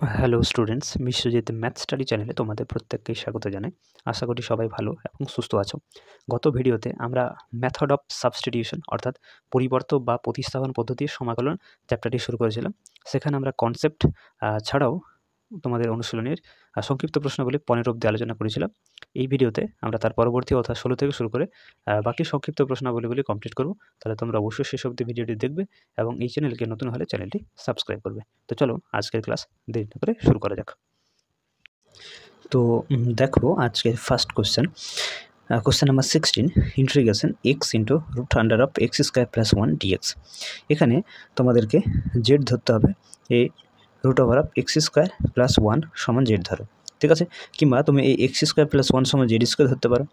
Hello students, Biswajit math study চ্যানেলে তোমাদের প্রত্যেককেই স্বাগত জানাই। আশা করি সবাই ভালো এবং সুস্থ আছো। গত ভিডিওতে আমরা মেথড অফ সাবস্টিটিউশন অর্থাৎ পরিবর্তন বা প্রতিস্থাপন পদ্ধতির সমাকলন চ্যাপ্টারটি শুরু করেছিলাম। সেখানে আমরা কনসেপ্ট ছাড়াও তোমাদের অনুশীলনের সংক্ষিপ্ত প্রশ্নগুলি 15 অবধি আলোচনা করেছিলাম। এই ভিডিওতে আমরা তার পরবর্তী অর্থাৎ 16 থেকে শুরু করে বাকি সংক্ষিপ্ত প্রশ্নাবলীগুলি কমপ্লিট করব। তাহলে তোমরা অবশ্যই শেষ অবধি ভিডিওটি দেখবে এবং এই চ্যানেলকে নতুন হলে চ্যানেলটি সাবস্ক্রাইব করবে। তো চলো আজকের ক্লাস দেরি না করে শুরু করা যাক। তো দেখো আজকের first question number 16, integration x into root under of x square plus 1 dx. এখানে তোমাদেরকে জেড ধরতে হবে, এই root over of x square plus 1 সমান জেড ধরো, ঠিক আছে? কিংবা তুমি এই এক্স স্কোয়ার প্লাস 1 সমান জেড স্কোয়ার ধরতে পারো,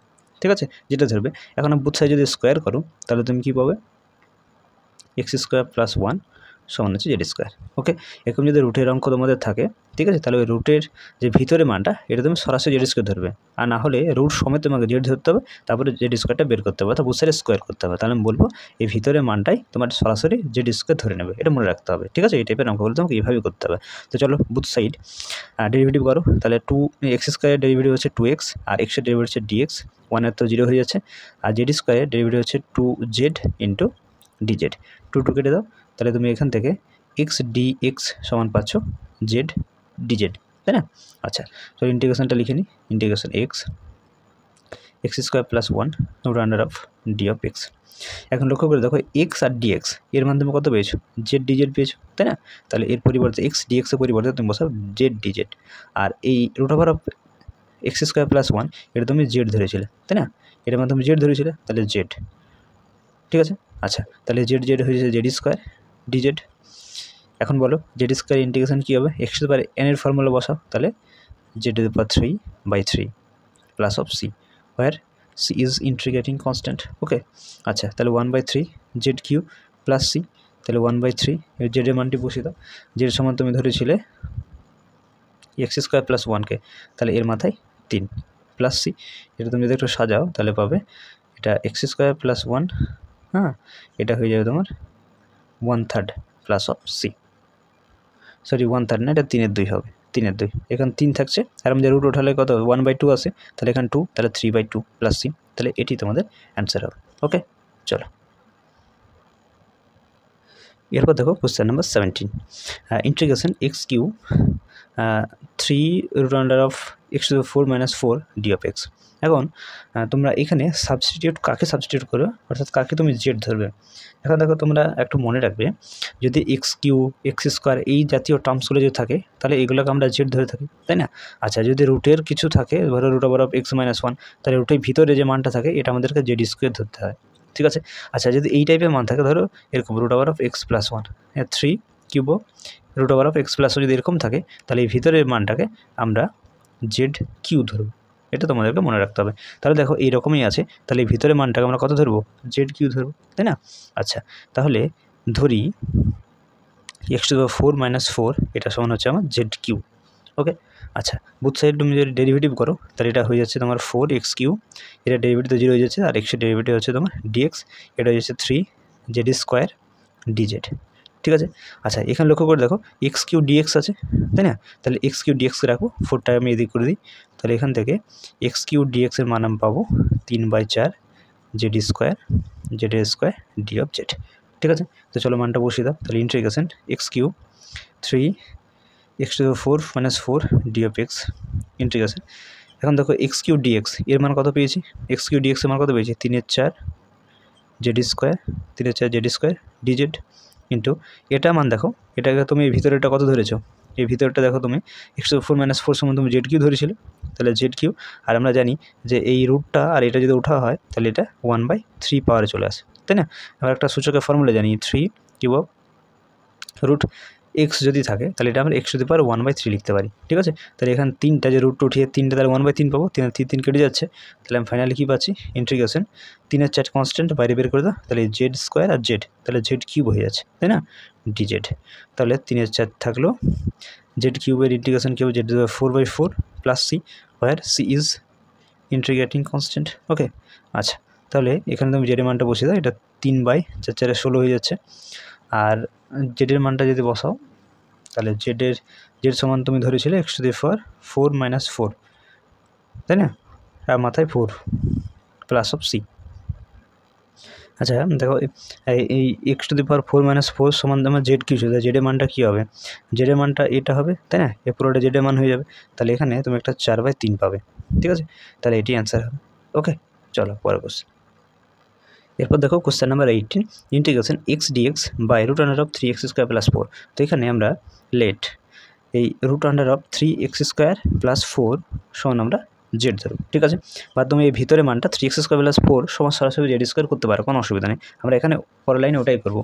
ঠিক আছে? যেটা ধরবে। এখন বুথ সাইড যদি স্কোয়ার করো তাহলে তুমি কী পাবে? এক্স স্কোয়ার প্লাস 1 সমান হচ্ছে জেড স্কোয়ার। ওকে, এরকম যদি রুটের অঙ্ক তোমাদের থাকে, ঠিক আছে, তাহলে ওই রুটের যে ভিতরে মানটা এটা তুমি সরাসরি জেড স্কোয়ার ধরবে, আর না হলে রুট সমেত তোমাকে জেড ধরতে হবে, তারপরে জেড স্কোয়ারটা বের করতে হবে, অর্থাৎ বুথ সাইডে স্কোয়ার করতে হবে। তাহলে আমি বলবো এই ভিতরে মানটাই তোমার সরাসরি জেড স্কোয়ার ধরে নেবে, এটা মনে রাখতে হবে, ঠিক আছে? এই টাইপের অঙ্কগুলো তোমাকে এইভাবেই করতে হবে। তো চলো বুথ সাইড ডেরিভেটিভ করো। তাহলে 2x স্কোয়ারের ডেরিভেটিভ হচ্ছে 2x, আর এক্সের ডেরিভেটিভ হচ্ছে dx, 1 তো 0 হয়ে যাচ্ছে, আর জেড স্কোয়ারের ডেরিভেটিভ হচ্ছে 2z ইন্টু dz, 2 কেটে দাও। তাহলে তুমি এখান থেকে এক্স ডিএক্স সমান পাচ্ছ জেড ডিজেড, তাই না? আচ্ছা, তো ইন্টিগ্রেশনটা লিখে নিই। Integration x square plus 1 root under of d of x. এখন লক্ষ্য করে দেখো এক্স আর ডিএক্স এর মাধ্যমে কত পেয়েছো? জেড ডিজেড পেয়েছো, তাই না? তাহলে এর পরিবর্তে এক্স ডিএক্সের পরিবর্তে তুমি বসাও জেড ডিজেড, আর এই root over of x square plus 1 এটা তুমি জেড ধরেছিলে, তাই না? এটার মাধ্যমে জেড ধরেছিলে, তাহলে জেড, ঠিক আছে? আচ্ছা, তাহলে জেড জেড হয়েছে জেড স্কোয়ার ডিজেড। এখন বলো জেড স্কোয়ার ইন্টিগ্রেশন কী হবে? X to the power n এর ফর্মুলা বসাও, তাহলে z to the power 3/3 plus of c, where C is integrating constant. Okay, আচ্ছা, তাহলে 1/3 জেড কিউ প্লাস সি, তাহলে 1/3 জেডের মানটি বসিয়ে দাও। জেড সমান তুমি ধরেছিলে এক্স স্কোয়ার প্লাস 1কে, তাহলে এর মাথায় 3 প্লাস সি, এটা তুমি যদি একটু সাজাও তাহলে পাবে এটা এক্স স্কোয়ার প্লাস 1, হ্যাঁ, এটা হয়ে যাবে তোমার 1/3 প্লাস অফ সি, সরি 1/3 না, এটা 3/2 হবে, 3/2। এখানে 3 থাকছে, আর আমাদের রুট ওঠালে কত 1/2 আসে, তাহলে এখানে 2, তাহলে 3/2 প্লাস সি, তাহলে এটি তোমাদের অ্যান্সার হবে। ওকে, চলো এরপর দেখো question number 17, integration x cube 3 root under of x to the 4 - 4 d of x. এখন তোমরা এখানে সাবস্টিটিউট কাকে সাবস্টিটিউট করবে, অর্থাৎ কাকে তুমি জেড ধরবে। এখন দেখো তোমরা একটু মনে রাখবে, যদি এক্স কিউ এক্স স্কোয়ার এই জাতীয় টার্মসগুলো যদি থাকে তাহলে এগুলোকে আমরা জেড ধরে থাকি, তাই না? আচ্ছা, যদি রুটের কিছু থাকে, ধরো রুট ওভার অফ এক্স - 1, তাহলে রুটের ভিতরে যে মানটা থাকে এটা আমাদেরকে জেড স্কোয়ার ধরতে হয়, ঠিক আছে? আচ্ছা, যদি এই টাইপের মান থাকে, ধরো এরকম root over of x plus 1 3 cube root over of x plus যদি এরকম থাকে, তাহলে এই ভিতরের মানটাকে আমরা জেড কিউ ধরবো, এটা তোমাদেরকে মনে রাখতে হবে। তাহলে দেখো এইরকমই আছে, তাহলে এই ভিতরের মানটাকে আমরা কত ধরবো? জেড কিউ ধরবো, তাই না? আচ্ছা, তাহলে ধরি এক্স টু দি পাওয়ার 4 - 4 এটা সমান হচ্ছে আমার জেড কিউ। ওকে, আচ্ছা, বুথ সাইড তুমি যদি ডেরিভেটিভ করো তাহলে এটা হয়ে যাচ্ছে তোমার 4x3, এটা ডেরিভেটিভ তো 0 হয়ে যাচ্ছে, আর এক্সের ডেরিভেটিভ হচ্ছে তোমার ডিএক্স, এটা হয়ে যাচ্ছে 3 জেড স্কোয়ার ডিজেড, ঠিক আছে? আচ্ছা, এখানে লক্ষ্য করে দেখো এক্স কিউ ডিএক্স আছে, তাই না? তাহলে এক্স কিউ ডিএক্সকে রাখবো, 4টা আমি এদিক করে দিই, তাহলে এখান থেকে এক্স কিউ ডিএক্সের মান আমি পাবো 3/4 z square d of z, ঠিক আছে? তো চলো মানটা বসিয়ে দাও। তাহলে integration x cube 3 x to the 4 - 4 d of x integration. এখন দেখো এক্স কিউ ডিএক্স এর মান কত পেয়েছি? এক্স কিউ ডিএক্স এর মান কত পেয়েছি? 3/4 z square, 3/4 z square DZ into এটা মান দেখো, এটাকে তুমি ভিতরেটা কত ধরেছো? এই ভিতরটা দেখো তুমি এক্স টু দি 4 - 4 সমান তুমি জেড কিউ ধরেছিলে, তাহলে জেড কিউ, আর আমরা জানি যে এই রুটটা আর এটা যদি ওঠা হয় তাহলে এটা 1/3 পাওয়ারে চলে আসে, তাই না? আমরা একটা সূচকের ফর্মুলা জানি 3 কিউব রুট এক্স যদি থাকে তাহলে এটা আমরা এক্স টু দি পাওয়ার 1/3 লিখতে পারি, ঠিক আছে? তাহলে এখানে 3টা যে রুট উঠিয়ে 3টা, তাহলে 1/3 পাবো, 3 কেটে যাচ্ছে, তাহলে আমি ফাইনালি কী পাচ্ছি? ইন্টিগ্রেশন 3/4 কনস্ট্যান্ট বাইরে বের করে দাও, তাহলে জেড স্কোয়ার আর জেড, তাহলে জেড কিউব হয়ে যাচ্ছে, তাই না? ডিজেড, তাহলে 3/4 থাকলো জেড কিউবের integration cube z 4/4 plus C, where C is integrating constant. Okay, আচ্ছা, তাহলে এখানে তুমি জেডের মানটা বসিয়ে দাও, এটা 3/4 16 হয়ে যাচ্ছে, আর জেডের মানটা যদি বসাও তাহলে জেডের জেড সমান তুমি ধরেছিলে x two the power 4 minus 4, তাই না, আর মাথায় 4 প্লাস অফ সি। আচ্ছা দেখো এই x two the power 4 minus 4 সমান আমার জেড কি ছিল, জেডের মানটা কী হবে, জেডের মানটা এটা হবে, তাই না, এ পুরোটা জেডের মান হয়ে যাবে। তাহলে এখানে তুমি একটা 4/3 পাবে, ঠিক আছে, তাহলে এটি অ্যান্সার হবে। ওকে, চলো পরের কোশ্চেন। এরপর দেখো question number 18, integration x dx by root under of 3x square plus 4। তো এখানে আমরা লেট এই root under of 3x square plus 4 সমান আমরা জেড ধরব, ঠিক আছে, বা তুমি এই ভিতরে মানটা 3x স্কোয়ার প্লাস 4 সমান সরাসরি জেড স্কোয়ার করতে পারো, কোনো অসুবিধা নেই। আমরা এখানে পরের লাইনে ওটাই করবো,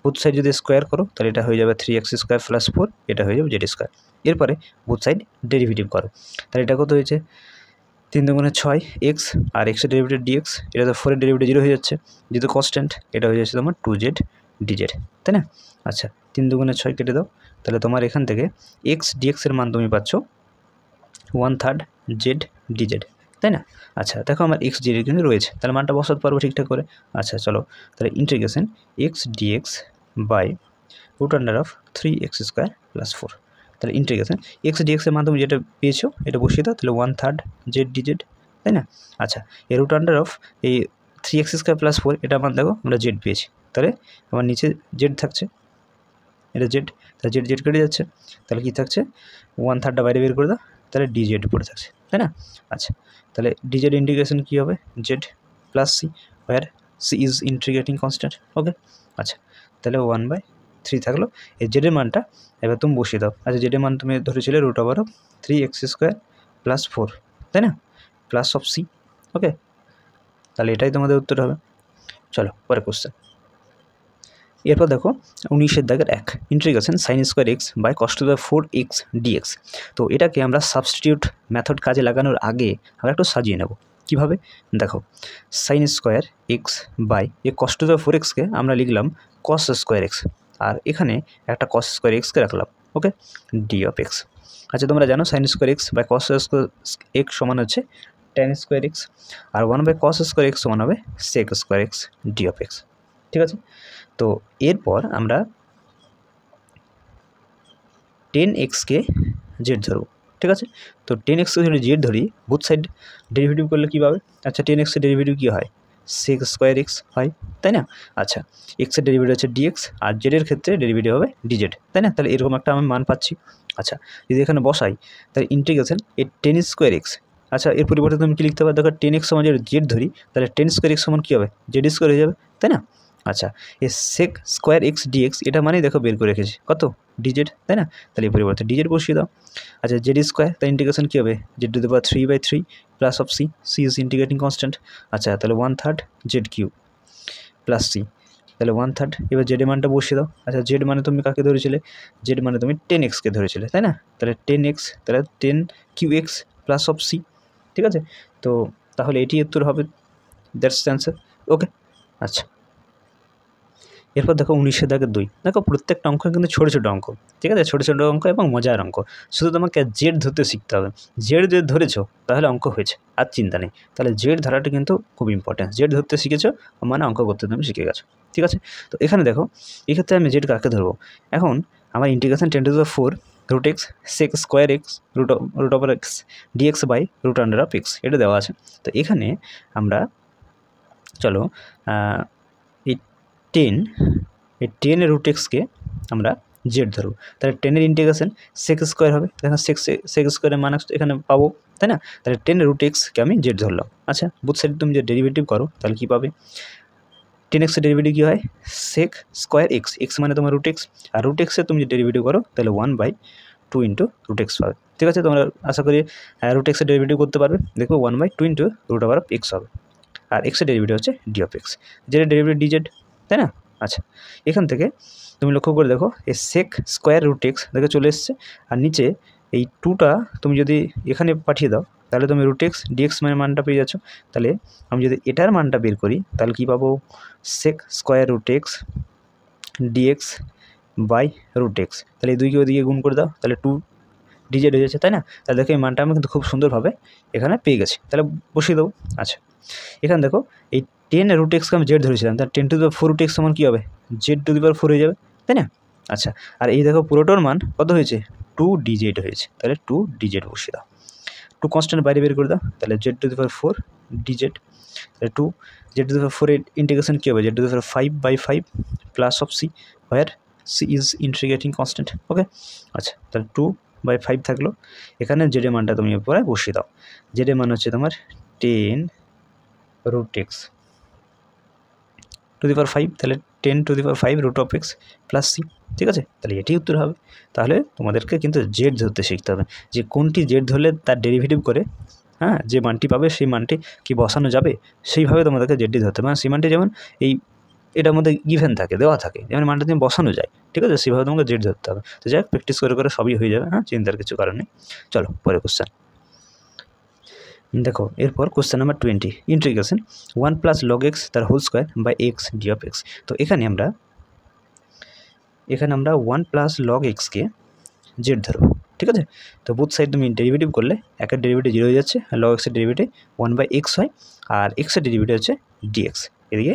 বুথ সাইড যদি স্কোয়ার করো তাহলে এটা হয়ে যাবে 3x স্কোয়ার প্লাস 4, এটা হয়ে যাবে জেড স্কোয়ার। এরপরে বুথ সাইড ডেরিভেটিভ করো, তাহলে এটা কত হয়েছে 3 দুগুণে 6 x, আর এক্সের ডেরিভেটিভ dx, এটা তো 4 এর ডেরিভেটিভ 0 হয়ে যাচ্ছে, যেহেতু কনস্ট্যান্ট এটা হয়ে যাচ্ছে তোমার 2z dz, তাই না। আচ্ছা 3 দুগুণে 6 কেটে দাও, তাহলে তোমার এখান থেকে x dx এর মান তুমি পাচ্ছ 1/3 z dz, তাই না। আচ্ছা দেখো আমার x dz কিন্তু রয়েছে, তাহলে মানটা বসাতে পারবো ঠিকঠাক করে। আচ্ছা চলো তাহলে integration x dx by root under of 3x square plus 4, তাহলে ইন্টিগ্রেশন x dx এর মান তুমি যেটা পেয়েছো এটা বসিয়ে দাও, তাহলে 1/3 z dz, তাই না। আচ্ছা এই রুট আন্ডার অফ এই 3x স্কোয়ার প্লাস 4 এটা মান দেখো আমরা z পেয়েছি, তাহলে আমার নিচে z থাকছে, এটা z, তাহলে z কেটে যাচ্ছে, তাহলে কী থাকছে 1/3টা বাইরে বের করে দাও, তাহলে dz পড়ে থাকছে, তাই না। আচ্ছা তাহলে dz ইন্টিগ্রেশন কী হবে z plus C, where C is integrating constant. Okay, আচ্ছা তাহলে 1/3 থাকলো, এই জেডের মানটা এবার তুমি বসিয়ে দাও। আচ্ছা জেডের মান তুমি ধরেছিলে root over of 3x square plus 4, তাই না, প্লাস অফ সি। ওকে, তাহলে এটাই তোমাদের উত্তর হবে। চলো পরে কোশ্চেন। এরপর দেখো 19-এর দাগের 1, integration sine square x by cos to the 4x dx। তো এটাকে আমরা সাবস্টিটিউট মেথড কাজে লাগানোর আগে আমরা একটু সাজিয়ে নেব। কীভাবে দেখো, সাইন স্কোয়ার এক্স বাই এই কস টু দ্য 4xকে আমরা লিখলাম কস স্কোয়ার এক্স, আর এখানে একটা কস স্কোয়ার এক্সকে রাখলাম। Okay, d of x. আচ্ছা তোমরা জানো sine square x by cos square x সমান হচ্ছে ট্যান স্কোয়ার এক্স, আর 1/cos স্কোয়ার এক্স সমান হবে sec square x d of x, ঠিক আছে। তো এরপর আমরা 10xকে জেড ধরব, ঠিক আছে। তো 10xকে যদি জেড ধরি, বুথ সাইড ডেরিভেটিভ করলে কী পাবে, আচ্ছা 10xের ডেরিভেটিভ কী হয় সেক স্কোয়ার এক্স হয়, তাই না। আচ্ছা এক্সের ডেরিভেটিভ হচ্ছে ডিএক্স, আর জেডের ক্ষেত্রে ডেরিভেটিভ হবে ডিজেড, তাই না। তাহলে এরকম একটা আমি মান পাচ্ছি। আচ্ছা যদি এখানে বসাই তাহলে ইন্টিগ্রেশন এই 10 স্কোয়ার এক্স, আচ্ছা এর পরিবর্তে তুমি কী লিখতে পারো, দেখো 10x সমান যদি জেড ধরি তাহলে 10 স্কোয়ার এক্স সমান কী হবে জেড স্কোয়ার হয়ে যাবে, তাই না। আচ্ছা এই সেক স্কোয়ার এক্স ডিএক্স এটা মানেই দেখো বের করে রেখেছি কত ডিজেড, তাই না। তাহলে এই পরিবর্তে ডিজেড বসিয়ে দাও। আচ্ছা জেড স্কোয়ার তার ইন্টিগ্রেশন কী হবে z to the power 3/3 plus of c, c is integrating constant. আচ্ছা তাহলে 1/3 জেড কিউ প্লাস সি, তাহলে 1/3। এবার জেডের মানটা বসিয়ে দাও। আচ্ছা জেড মানে তুমি কাকে ধরেছিলে, জেড মানে তুমি 10xকে ধরেছিলে, তাই না। তাহলে 10x, তাহলে 10qx প্লাস অফ সি, ঠিক আছে। তো তাহলে এটি উত্তর হবে, দ্যাটস দ্য অ্যান্সার। ওকে, আচ্ছা এরপর দেখো 19-এর দাগের 2, দেখো প্রত্যেকটা অঙ্ক কিন্তু ছোটো ছোটো অঙ্ক, ঠিক আছে, ছোটো ছোটো অঙ্ক এবং মজার অঙ্ক। শুধু তোমাকে জেড ধরতে শিখতে হবে, জেড যদি ধরেছো তাহলে অঙ্ক হয়েছে, আর চিন্তা নেই। তাহলে জেড ধরাটা কিন্তু খুব ইম্পর্টেন্ট, জেড ধরতে শিখেছো মানে অঙ্ক করতে তুমি শিখে গেছো, ঠিক আছে। তো এখানে দেখো এক্ষেত্রে আমি জেড কাকে ধরবো, এখন আমার integration 10 to the power 4 root x sec square x root over x dx by root under of x এটা দেওয়া আছে। তো এখানে আমরা চলো এই 10 রুট এক্সকে আমরা জেড ধরব, তাহলে 10-এর ইন্টিগ্রেশন সেক স্কোয়ার হবে, দেখো সেক স্কোয়ারের মান এখানে পাবো, তাই না। তাহলে 10 রুট এক্সকে আমি জেড ধরলাম। আচ্ছা বুথ সাইড তুমি যে ডেরিভেটিভ করো তাহলে কী পাবে, 10xের ডেরিভেটিভ কী হয় সেক স্কোয়ার এক্স, এক্স মানে তোমার রুট এক্স, আর রুট এক্সের তুমি যে ডেরিভেটিভ করো তাহলে 1/2 ইন্টু রুট এক্স পাবে, ঠিক আছে। তোমরা আশা করি রুট এক্সের ডেরিভেটিভ করতে পারবে, দেখো 1/2 into root over of x হবে, আর এক্সের ডেরিভেটিভ হচ্ছে ডি অফ এক্স, জেডের ডেরিভেটিভ ডিজেড, তাই না। আচ্ছা এখান থেকে তুমি লক্ষ্য করে দেখো এই সেক স্কোয়ার রুট এক্স দেখে চলে এসছে, আর নিচে এই 2টা তুমি যদি এখানে পাঠিয়ে দাও তাহলে তুমি রুট এক্স ডিএক্স মানে মানটা পেয়ে যাচ্ছ। তাহলে আমি যদি এটার মানটা বের করি তাহলে কী পাবো sec square root x dx by root x, তাহলে এই দুইকে ওদিকে গুণ করে দাও তাহলে 2 ডিজেড হয়ে যাচ্ছে, তাই না। তাহলে দেখো এই মানটা আমি কিন্তু খুব সুন্দরভাবে এখানে পেয়ে গেছি, তাহলে বসিয়ে দেবো। আচ্ছা এখানে দেখো এই 10 রুট এক্সকে আমি জেড ধরেছিলাম, তাহলে 10 to the power 4 root x সমান কী হবে জেড টু দি পাওয়ার 4 হয়ে যাবে, তাই না। আচ্ছা আর এই দেখো পুরোটার মান কত হয়েছে টু ডিজেড হয়েছে, তাহলে টু ডিজেড বসিয়ে দাও। টু কনস্ট্যান্ট বাইরে বের করে দাও, তাহলে z to the power 4 d z, তাহলে to z to the power 4 এর ইন্টিগ্রেশন কী হবে, z to the power 5/5 plus of c, where C is integrating constant. Okay, আচ্ছা, তাহলে 2/5 থাকলো। এখানে জেডের মানটা তুমি পরে বসিয়ে দাও। জেডের মান হচ্ছে তোমার 10√x টু দি পাওয়ার 5, তাহলে 10 to the power 5 √x plus C. ঠিক আছে, তাহলে এটি উত্তর হবে। তাহলে তোমাদেরকে কিন্তু জেড ধরতে শিখতে হবে, যে কোনটি জেড ধরলে তার ডেরিভেটিভ করে হ্যাঁ যে মানটি পাবে সেই মানটি কি বসানো যাবে, সেইভাবে তোমাদেরকে জেডটি ধরতে হবে। সেই মানটি যেমন এটার মধ্যে গিভেন থাকে, দেওয়া থাকে, যেমন মানটা তুমি বসানো যায়, ঠিক আছে, সেভাবে তোমাকে জেড ধরতে হবে। তো যাই হোক, প্র্যাকটিস করে করে সবই হয়ে যাবে, হ্যাঁ, চিন্তার কিছু কারণ নেই। চলো পরে কোশ্চেন দেখো। এরপর question number 20, integration 1 plus log x তার whole square by x d of x. তো এখানে আমরা 1 প্লাস লগ এক্সকে জেড ধরবো, ঠিক আছে। তো বুথ সাইড তুমি ডেরিভেটিভ করলে একের ডেরিভেটিভ 0 হয়ে যাচ্ছে, আর লগ এক্সের ডেরিভেটিভ 1/x হয়, আর এক্সের ডেরিভেটিভ হচ্ছে ডিএক্স, এদিকে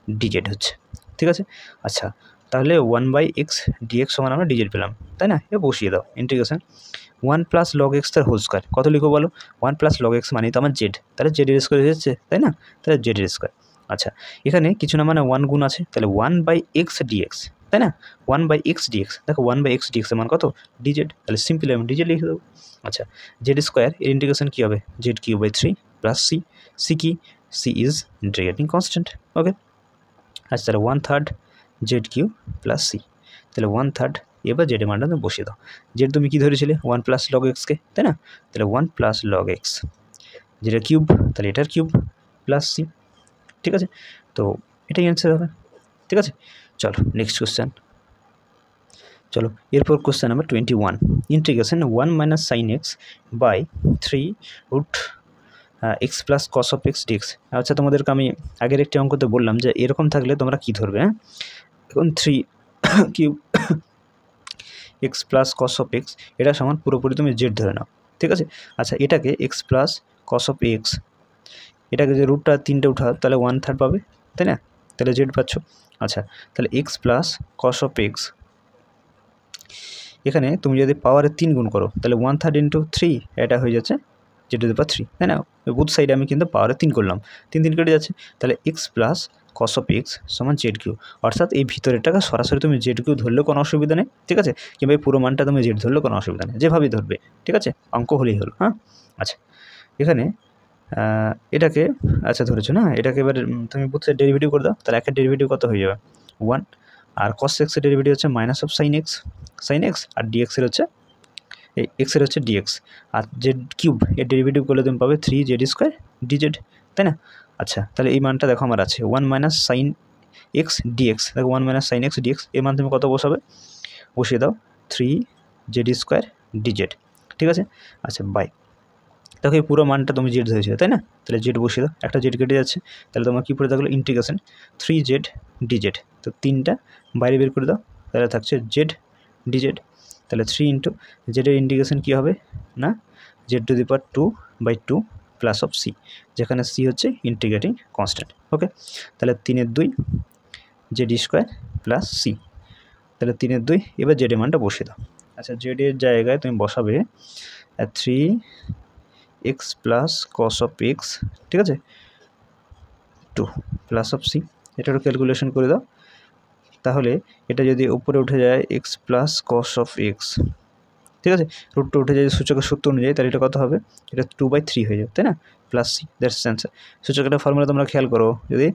ডিজেড হচ্ছে, ঠিক আছে। আচ্ছা, তাহলে 1/x dx সমান আমরা ডিজেড পেলাম, তাই না। এ বসিয়ে দাও ইন্টিগ্রেশন 1 প্লাস লগ এক্স তার হোল স্কোয়ার, কত লিখো বলো, 1 প্লাস লগ এক্স মানে তো আমার জেড, তাহলে জেডের স্কোয়ার হয়ে যাচ্ছে, তাই না, তাহলে জেডের স্কোয়ার। আচ্ছা, এখানে কিছু না মানে 1 গুণ আছে, তাহলে 1/x dx, তাই না, 1/x dx। দেখো 1/x dx এর মান কত, ডিজেড, তাহলে সিম্পলি আমি ডিজেড লিখে দেবো। আচ্ছা, জেড স্কোয়ার এর ইন্টিগ্রেশন কী হবে, z cube by 3 plus c, c কি, c is integrating constant. Okay, আচ্ছা, তাহলে 1/3 জেড কিউব প্লাস সি, তাহলে 1/3। এবার জেডের মানটা তুমি বসিয়ে দাও। জেড তুমি কী ধরেছিলে, 1 প্লাস লগ এক্সকে, তাই না, তাহলে 1 প্লাস লগ এক্স, যেটা কিউব, তাহলে এটার কিউব প্লাস সি, ঠিক আছে। তো এটাই অ্যান্সার হবে, ঠিক আছে। চলো নেক্সট কোশ্চেন। চলো এরপর question number 21, integration 1 minus sine x by 3√x plus cos of x dx. আচ্ছা, তোমাদেরকে আমি আগের একটি অঙ্কতে বললাম যে এরকম থাকলে তোমরা কী ধরবে, হ্যাঁ, এখন 3 cube x plus cos of x, এটা সমান পুরোপুরি তুমি জেড ধরে নাও, ঠিক আছে। আচ্ছা, এটাকে x plus cos of x, এটাকে যে রুটটা 3টে উঠাও, তাহলে 1/3 পাবে, তাই না, তাহলে জেড পাচ্ছ। আচ্ছা, তাহলে x plus cos of x, এখানে তুমি যদি পাওয়ারে 3 গুণ করো, তাহলে 1/3 ইন্টু 3, এটা হয়ে যাচ্ছে জেড টু দি পাওয়ার 3, তাই না। বুথ সাইডে আমি কিন্তু পাওয়ারে 3 করলাম, 3 কেটে যাচ্ছে, তাহলে x plus cos of x সমান জেড কিউ। অর্থাৎ এই ভিতরেরটাকে সরাসরি তুমি জেড কিউ ধরলেও কোনো অসুবিধা নেই, ঠিক আছে, কিংবা এই পুরো মানটা তুমি জেড ধরলেও কোনো অসুবিধা নেই, যেভাবেই ধরবে, ঠিক আছে, অঙ্ক হলেই হলো, হ্যাঁ। আচ্ছা, এখানে এটাকে আচ্ছা ধরেছো না, এটাকে এবার তুমি বুথ সাইড ডেরিভেটিভ করে দাও, তাহলে একের ডেরিভেটিভ কত হয়ে যাবে 1, আর কস এক্সের ডেরিভেটিভ হচ্ছে মাইনাস অফ সাইন এক্স, আর ডিএক্সের হচ্ছে এক্সের হচ্ছে ডিএক্স, আর জেড কিউব এর ডেরিভেটিভ করলে তুমি পাবে 3 জেড স্কোয়ার ডিজেড, তাই না। আচ্ছা, তাহলে এই মানটা দেখো আমার আছে 1 মাইনাস সাইন এক্স ডিএক্স, দেখো 1 মাইনাস সাইন এক্স ডিএক্স, এর মান তুমি কত বসাবে, বসিয়ে দাও 3 জেড স্কোয়ার ডিজেড, ঠিক আছে। আচ্ছা, বাই, দেখো এই পুরো মানটা তুমি জেড ধরেছিলে, তাই না, তাহলে জেড বসিয়ে দাও, একটা জেড কেটে যাচ্ছে, তাহলে তোমার কী পড়ে থাকলো, ইন্টিগ্রেশন 3 জেড ডিজেড, তো 3টা বাইরে বের করে দাও, তাহলে থাকছে জেড ডিজেড, তাহলে 3 ইন্টু জেডের ইন্টিগ্রেশন কী হবে না, z to the power 2/2 plus of c, যেখানে সি হচ্ছে ইন্টিগ্রেটিং কনস্ট্যান্ট। ওকে, তাহলে 3/2 জেড স্কোয়ার প্লাস সি, তাহলে 3/2, এবার জেডের মানটা বসিয়ে দাও। আচ্ছা, জেডের জায়গায় তুমি বসাবে 3x plus cos of x, ঠিক আছে, 2 প্লাস অফ সি, এটারও ক্যালকুলেশন করে দাও, তাহলে এটা যদি উপরে উঠে যায় x plus cos of x, ঠিক আছে, রুটটা উঠে যায় সূচকের সূত্র অনুযায়ী, তাহলে এটা কত হবে, এটা 2/3 হয়ে যাবে, তাই না, প্লাস সি, দ্যাটস অ্যান্সার। সূচকের ফর্মুলা তোমরা খেয়াল করো, যদি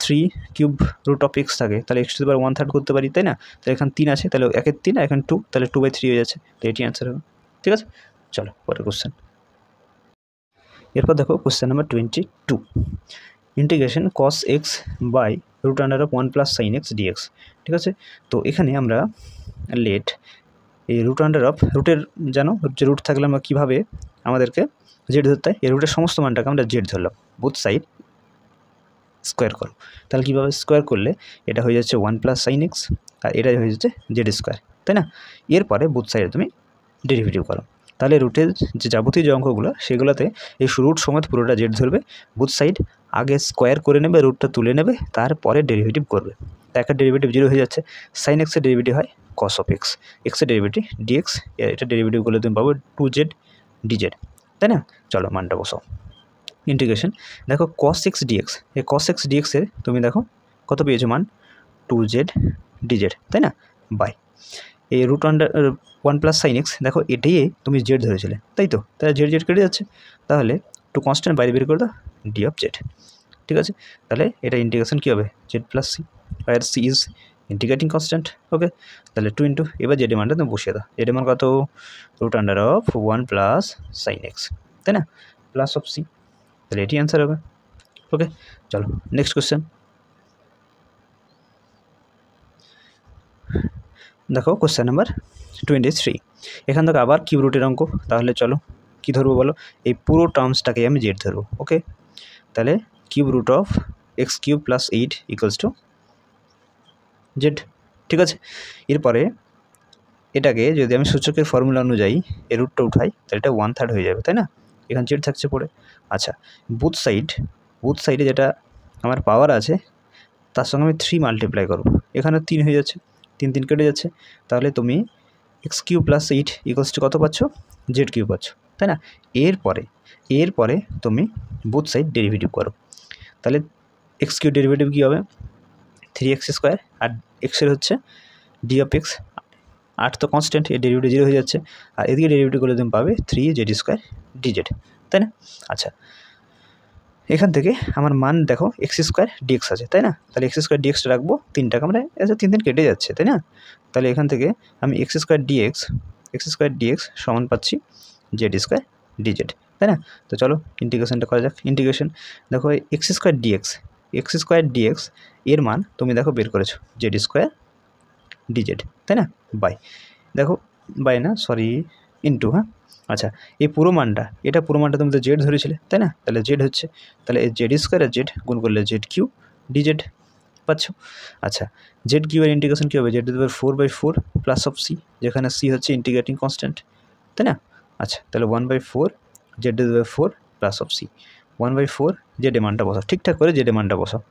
3 কিউব রুট অফ এক্স থাকে, তাহলে এক্স টু দি পাওয়ার 1/3 করতে পারি, তাই না, তাহলে এখানে 3 আছে, তাহলে 1 এর 3 আর এখানে 2, তাহলে 2/3 হয়ে যাচ্ছে, তো এটি অ্যান্সার হবে, ঠিক আছে। চলো পরের কোশ্চেন। এরপর দেখো question number 22, integration cos x by √1 plus sine x dx, ঠিক আছে। তো এখানে আমরা লেট এই রুটের জানো যে রুট থাকলে আমরা কীভাবে আমাদেরকে জেড ধরতে হয়, এই রুটের সমস্ত মানটাকে আমরা জেড ধরলাম, বুথ সাইড স্কোয়ার করো, তাহলে কীভাবে স্কোয়ার করলে এটা হয়ে যাচ্ছে 1 প্লাস সাইন এক্স, আর এটা হয়ে যাচ্ছে জেড স্কোয়ার, তাই না। এরপরে বুথ সাইডে তুমি ডেরিভেটিভ করো, তাহলে রুটের যে যাবতীয় যে অঙ্কগুলো সেগুলোতে এই রুট সমেত পুরোটা জেড ধরবে, বুথ সাইড আগে স্কোয়ার করে নেবে, রুটটা তুলে নেবে, তারপরে ডেরিভেটিভ করবে, একটা ডেরিভেটিভ 0 হয়ে যাচ্ছে, সাইন এক্সের ডেরিভেটিভ হয় কস অফ এক্স, এক্সের ডেরিভেটিভ ডিএক্স, এটা ডেরিভেটিভ করলে তুমি পাবো 2z dz, তাই না? চলো মানটা বসাও। ইন্টিগ্রেশন দেখো cos x dx, এই cos x dx এর তুমি দেখো কত পেয়েছো মান 2z dz, তাই না? বাই এই root under 1 plus sine x, দেখো এটাই তুমি জেড ধরেছিলে, তাই তো? তাহলে জেড জেড কেটে যাচ্ছে, তাহলে টু কনস্ট্যান্ট বাইরে বের করে দাও ডি অফ জেড, ঠিক আছে? তাহলে এটা ইন্টিগ্রেশন কী হবে জেড প্লাস সি, আর c is integrating constant, okay? তাহলে 2 ইন্টু এবার জেড মানটা তুমি বসিয়ে দাও, জেড মান কত root under of 1 plus sine x, তাই না? প্লাস অফ সি, তাহলে এটি অ্যান্সার হবে, ওকে? চলো নেক্সট কোশ্চেন দেখো, কোশ্চেন নাম্বার 23। এখান থেকে আবার কিউব রুটের অঙ্ক, তাহলে চলো কী ধরবো বলো, এই পুরো টার্মসটাকে আমি জেড ধরবো, ওকে? তাহলে cube root of x cube plus 8 equals to z, ঠিক আছে? এরপরে এটাকে যদি আমি সূচকের ফর্মুলা অনুযায়ী এর রুটটা উঠাই, তাহলে এটা 1/3 হয়ে যাবে, তাই না? এখানে জেড থাকছে পড়ে। আচ্ছা, বুথ সাইডে যেটা আমার পাওয়ার আছে তার সঙ্গে আমি 3 মাল্টিপ্লাই করব, এখানে 3 হয়ে যাচ্ছে, 3 কেটে যাচ্ছে, তাহলে তুমি x cube plus 8 equals two কত পাচ্ছ জেড কিউব পাচ্ছ, তাই না? এরপরে তুমি বুথ সাইড ডেরিভেটিভ করো, তাহলে এক্স কিউব ডেরিভেটিভ কী হবে 3x², আর এক্সের হচ্ছে ডি অফ এক্স, 8 তো কনস্ট্যান্ট, এর ডেরিভেটিভ 0 হয়ে যাচ্ছে, আর এদিকে ডেরিভেটিভ করলে তুমি পাবে 3z² dz, তাই না? আচ্ছা, এখান থেকে আমার মান দেখো x² dx আছে, তাই না? তাহলে x² dx রাখবো, 3টাকে আমরা 3 কেটে যাচ্ছে, তাই না? তাহলে এখান থেকে আমি x² dx সমান পাচ্ছি z² dz, তাই না? তো চলো ইন্টিগ্রেশনটা করা যাক। ইন্টিগ্রেশন দেখো x² dx এর মান তুমি দেখো বের করেছো z² dz, তাই না? বাই দেখো বাই না সরি ইন্টু, হ্যাঁ? আচ্ছা, এই পুরো মানটা তুমি তো জেড ধরেছিলে, তাই না? তাহলে জেড হচ্ছে, তাহলে এই z² আর জেড গুণ করলে z³ dz পাচ্ছ। আচ্ছা, z³ এর ইন্টিগ্রেশন কী হবে z⁴/4 প্লাস অফ সি, যেখানে সি হচ্ছে ইন্টিগ্রেটিং কনস্ট্যান্ট, তাই না? আচ্ছা, তাহলে 1/4 z⁴ plus of C, 1/4 Z মানটা বসাও, ঠিকঠাক করে জেড মানটা বসাও।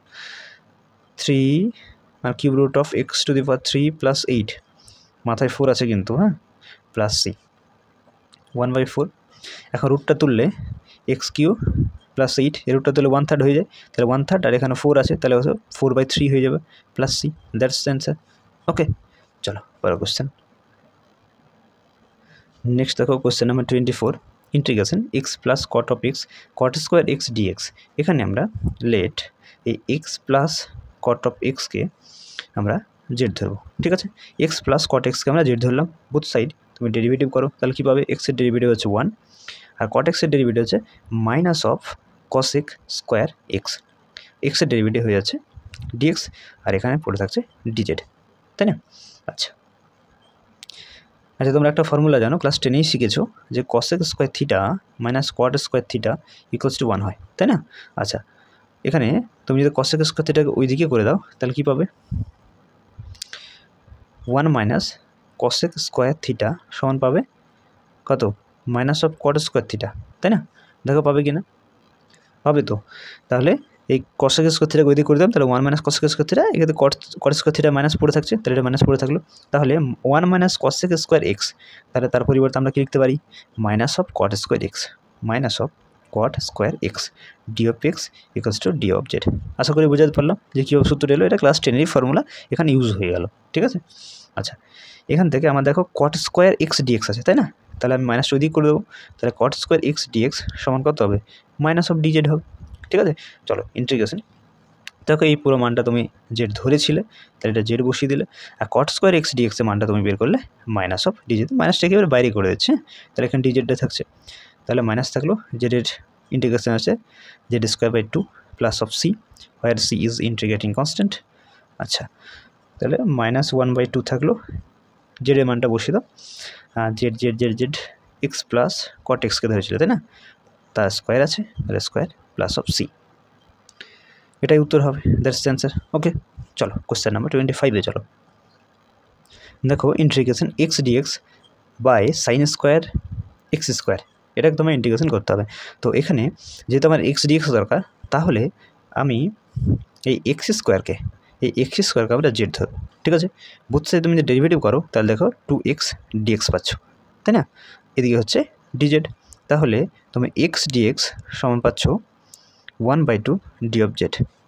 3 আর cube root of x⁴ plus 8, মাথায় 4 আছে কিন্তু, হ্যাঁ? প্লাস সি 1/4, এখন রুটটা তুললে x³ প্লাস 8 এর রুটটা তুললে 1/3 হয়ে যায়, তাহলে 1/3 আর এখানে 4 আছে, তাহলে 4/3 হয়ে যাবে plus c, that's the answer, okay? চলো পরের কোশ্চেন। নেক্সট দেখো question number 24, integration x plus cot of x cot² x dx। এখানে আমরা লেট এই এক্স প্লাস কট অফ এক্সকে আমরা জেড ধরবো, ঠিক আছে? এক্স প্লাস কট এক্সকে আমরা জেড ধরলাম, বুথ সাইড তুমি ডেরিভেটিভ করো, তাহলে কী পাবে এক্সের ডেরিভেটিভ হচ্ছে 1, আর কট এক্সের ডেরিভেটিভ হচ্ছে মাইনাস অফ cos x², এক্সের ডেরিভেটিভ হয়ে যাচ্ছে ডিএক্স, আর এখানে পড়ে থাকছে ডিজেড, তাই না? আচ্ছা, তোমরা একটা ফর্মুলা জানো, ক্লাস 10এই শিখেছো যে cos x² theta minus cot x² theta equals to 1 হয়, তাই না? আচ্ছা, এখানে তুমি যদি cos x² থিটাকে ওই দিকে করে দাও, তাহলে কী পাবে 1 মাইনাস cos x² থিটা সমান পাবে কত minus of cot x² theta, তাই না? দেখো পাবে কি না, পাবে তো। তাহলে এই cos x² থিটাকে ওই দিকে করে দিলাম, তাহলে 1 মাইনাস cos x² থিটা, এক্ষেত্রে cot x² থিটা মাইনাস পড়ে থাকছে, তাহলে এটা মাইনাস পড়ে থাকলো, তাহলে 1 মাইনাস cos x² x, তাহলে তার পরিবর্তে আমরা কী লিখতে পারি minus of cot x² x, minus of cot square x d of x equals to d of z. আশা করি বোঝাতে পারলাম যে কীভাবে সূত্র এলো, এটা ক্লাস 10-এরই ফর্মুলা এখানে ইউজ হয়ে গেল, ঠিক আছে? আচ্ছা, এখান থেকে আমার দেখো cot স্কোয়ার এক্স ডিএক্স আছে, তাই না? তাহলে আমি মাইনাস ওই দিক করে দেবো, তাহলে cot স্কোয়ার এক্স ডিএক্স সমান কত হবে মাইনাস অফ ডি জেড হবে, ঠিক আছে? চলো ইন্টিগ্রেশন দেখো এই পুরো মানটা তুমি জেড ধরেছিলে, তাহলে এটা জেড বসিয়ে দিলে, আর cot স্কোয়ার এক্স ডিএক্সের মানটা তুমি বের করলে মাইনাস অফ ডি জেড, মাইনাসটাকে এবার বাইরে করে দিচ্ছে, তাহলে এখানে ডি জেডটা থাকছে, তাহলে মাইনাস থাকলো, জেডের ইন্টিগ্রেশন আছে z²/2 plus of c, where C is integrating constant. আচ্ছা, তাহলে -1/2 থাকলো, জেডের মানটা বসিয়ে দাও, জেড এক্স প্লাস কট এক্সকে ধরেছিল, তাই না? তার স্কোয়ার আছে, তাহলে স্কোয়ার প্লাস অফ সি, এটাই উত্তর হবে, দ্যাটস দ্য অ্যান্সার, ওকে? চলো কোশ্চেন নাম্বার 25-এ চলো। দেখো integration x dx by sine square x square, এটা তোমার ইন্টিগ্রেশন করতে হবে। তো এখানে যেহেতু আমার এক্স ডিএক্স দরকার, তাহলে আমি এই এক্স এই এক্স স্কোয়ারকে আমরা জেড ধরবো, ঠিক আছে। বুথ সাইডে তুমি যদি ডেরিভেটিভ করো তাহলে দেখো 2x dx পাচ্ছ, তাই না। এদিকে হচ্ছে dz, তাহলে তুমি x dx সমান পাচ্ছ 1/2 d of z।